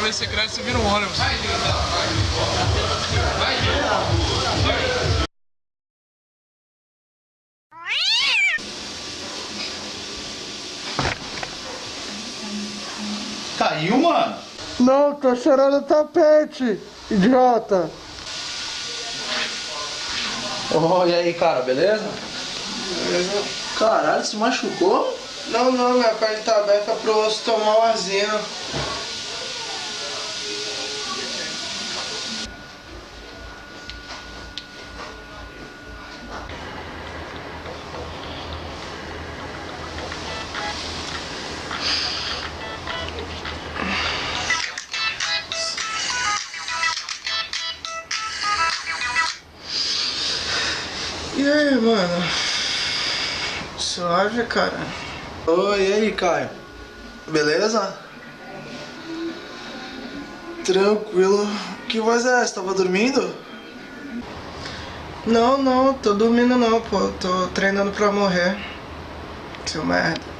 ver se cresce e vira um ônibus. Caiu, mano? Não, tô cheirando tapete, idiota. E aí, cara, beleza? Beleza? Caralho, se machucou? Não, minha perna tá aberta pro osso tomar o arzinho. E aí, mano? Suave, cara. E aí, Caio? Beleza? Tranquilo. Que voz é essa? Tava dormindo? Não, tô dormindo não, pô. Tô treinando pra morrer. Seu merda.